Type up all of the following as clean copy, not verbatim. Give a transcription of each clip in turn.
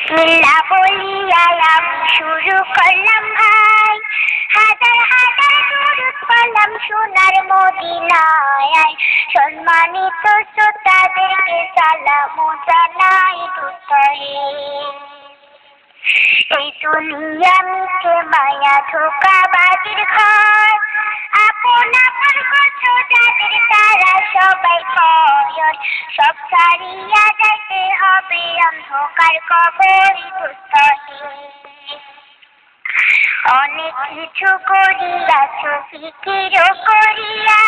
বিসমিল্লাহ বলিয়া আমি শুরু করলাম ভাই, হাজার হাজার দুরূদ পড়লাম সোনার মদিনায়। সম্মানিত শ্রোতাদেরকে সালাম জানাই দুঃখে। এই দুনিয়া মিছে মায়া ধোঁকাবাজির ঘর, আপন আপন কত যাদের তারা সবাই পয়র। সব ছাড়িয়া যাইতে হবে অন্ধকার কবরে দুঃখে। অনেক কিছু করিয়াছ ফিকিরও করিয়া,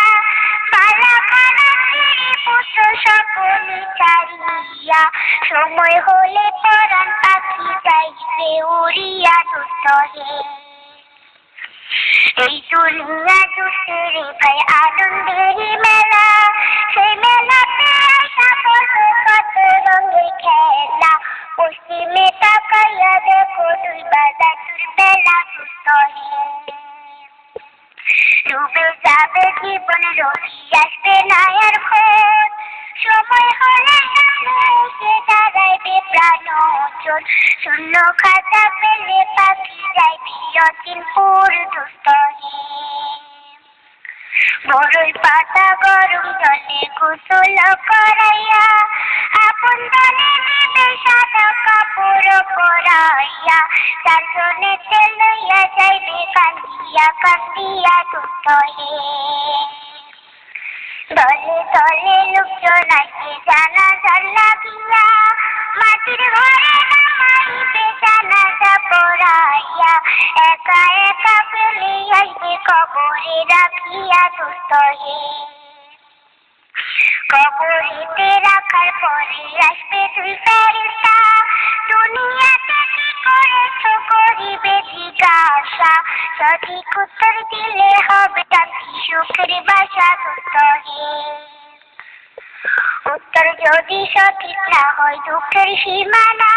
পালা পালা ছেড়ে পুত্র সকলে ছাড়িয়া, সময় হলে পরাণ পাখি যাইবে উড়িয়া দুঃখে। এই দুনিয়া দুঃখের ভাই আনন্দেরই মেলা, সেই মেলাতে আসা বড় কত রঙের খেলা। পশ্চিমে তাকাইয়া দেখো দুই বাজার বেলা দুঃখে। ডুবে যাবে জীবন রবি আসবে না আর খোঁজ, সময় হলে সামনে এসে দাঁড়াইবে প্রাণজন। শূন্য খাতা পেলে পাখি যাইবে অচিনপুর দুঃখে। বড়ই পাতা গরম জলে গোসল করাইয়া, আপন দলে নেবে সাদা কাপড় পরাইয়া, চারজনে তেল লইয়া যাইবে কান্দিয়া কান্দিয়া দুঃখে। দলে দলে লোকজন আসবে জানাজার লাগিয়া, মাটির ঘরে নামাইবে জানাজা পড়াইয়া, একা একা ফেলে আসবে কবরে রাখিয়া দুঃখে। কবরেতে রাখার পরে আসবে দুই ফেরেশতা, দুনিয়াতে কি করেছ করিবে জিজ্ঞাসা, সঠিক উত্তর দিলে হবে শান্তি সুখের বাসা দুঃখে। উত্তর যদি সঠিক না হয় দুঃখের সীমানা,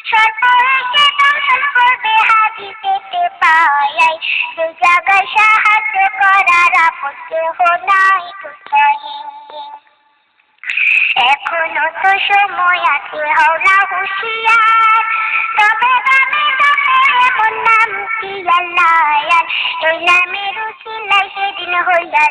স্বল্প এসে দর্শন করবে হাদিসেতে পাই, যে জায়গায় সাহায্য করার আপন কেহ নাই দুঃখে। এখনো তো সময় আছে, হও না হুঁশিয়ার, তবে বামে যাবে এমন নাম কি আল্লাহ। এই নামের উসিলায় সেদিন হইয়া